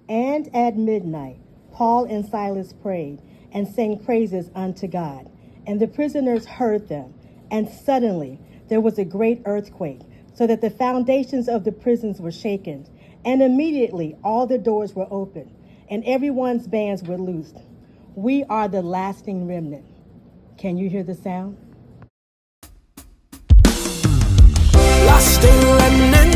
And at midnight, Paul and Silas prayed and sang praises unto God. And the prisoners heard them. And suddenly there was a great earthquake, so that the foundations of the prisons were shaken. And immediately all the doors were opened, and everyone's bands were loosed. We are the lasting remnant. Can you hear the sound? Lasting remnant,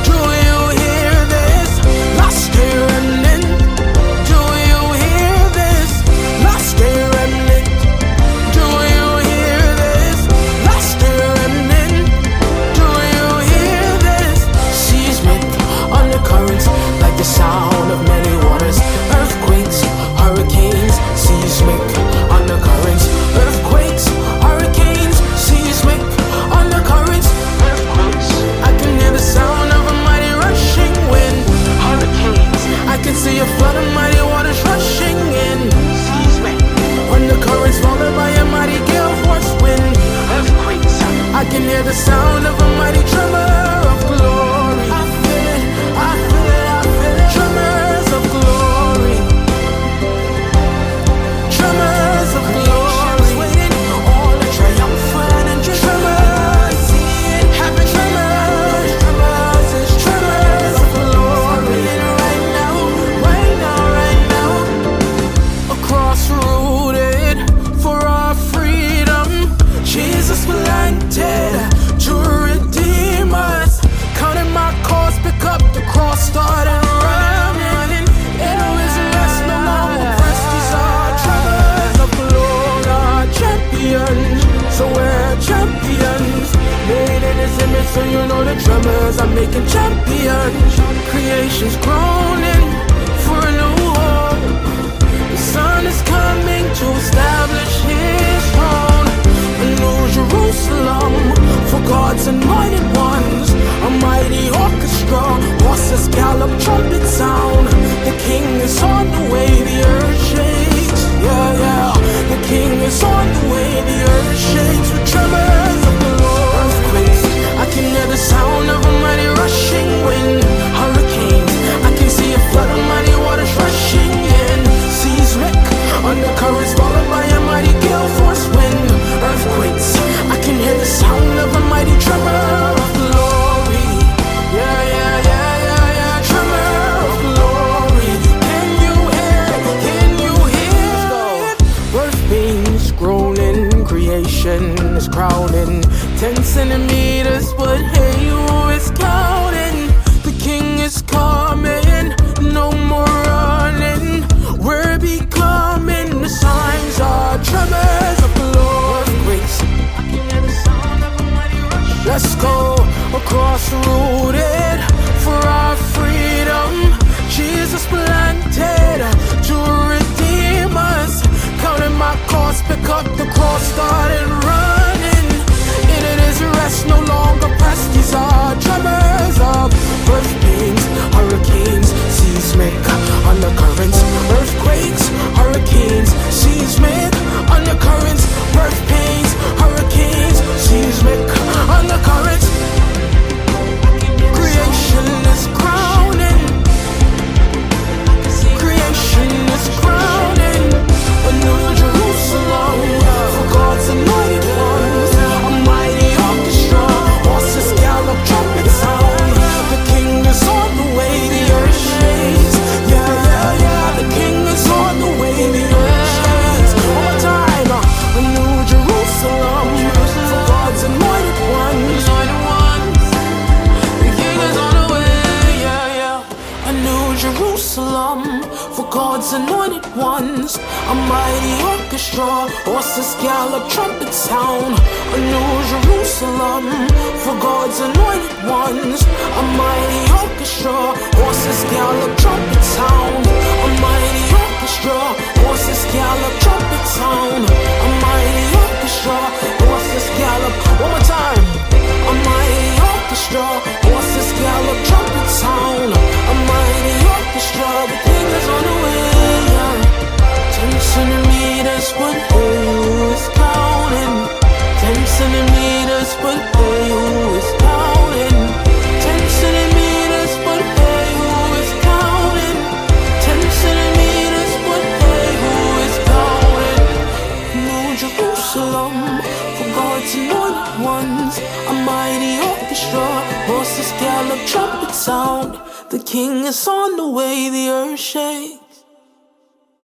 do you hear this? Lasting remnant, do you hear this? Lasting remnant, do you hear this? Lasting remnant, do you hear this? Seismic undercurrents, like the sound of many waters. Earthquakes, hurricanes, seismic undercurrents. Earthquakes, hurricanes, seismic undercurrents. I can hear the sound of a mighty rushing wind. Hurricanes, I can see a flood of mighty waters rushing in. Seismic undercurrents followed by a mighty gale force wind. Earthquakes, I can hear the sound of a mighty tremor of glory. I feel it, I feel it, I feel it. Tremors of glory. Tremors of glory. Waiting, all the triumphant and tremors. See it happen. Tremors, tremors, it's tremors of glory. Right now, right now, right now. Across rooted for our freedom. Jesus planted to redeem us. Counting my cost, pick up the cross, started running. There is rest, no more oppressed. These are tremors of glory. Our champions, so we're champions. Made in His image, so you know the tremors are making champions. Creation's groaning for a new hope. The sun is coming to establish His throne. A new Jerusalem for God's anointed ones. A mighty orchestra, horses gallop, trumpet sound. The King is on the way, the earth shakes. Yeah, yeah. The King is on the way, the earth shakes with tremors of the Lord. Earthquakes, I can hear the sound of a mighty rushing wind. Hurricanes, I can see a flood of mighty waters rushing in. Seismic undercurrents followed by a mighty gale force wind. Earthquakes, I can hear the sound of a mighty tremor of glory. Yeah, yeah, yeah, yeah, yeah. Tremor of glory. Can you hear it? Can you hear it? Birth pains groaning, creation is crowding. 10 centimeters, but hey, who is counting? The King is coming, no more running. We're becoming, the signs are tremors of the Lord. Earthquakes, I can hear the sound of a mighty rush. Let's go across rooted for our freedom. Jesus planted to redeem us. Counting my cost, pick up the cross, started running. In it is rest, no longer pressed. These are tremors of birth pains, hurricanes, seismic undercurrents. Earthquakes, hurricanes, seismic undercurrents. Birth pains, hurricanes, seismic undercurrents. Creation is crowning. Creation is crowning. A new Jerusalem for God's anointed ones. A mighty orchestra, horses gallop, trumpet sound. The King is on the way, the earth shakes. Yeah, yeah, yeah. The King is on the way, the earth shakes. One more time, a new Jerusalem for God's anointed ones. The King is on the way, yeah, yeah. A new Jerusalem for God's anointed ones. A mighty orchestra, horses gallop, trumpet sound. A new Jerusalem for God's anointed ones. A mighty orchestra, horses gallop, trumpet sound. A mighty orchestra, horses gallop, trumpet sound. A mighty orchestra, horses gallop. One more time. A mighty orchestra, horses gallop, trumpet sound. A mighty orchestra, the King is on the way. 10 centimeters, but hey, who is counting? 10 centimeters, but hey, who is counting? 10 centimeters, but hey, who is counting? ones, a mighty orchestra, voices gallop, trumpet sound. The king is on the way, the earth shakes.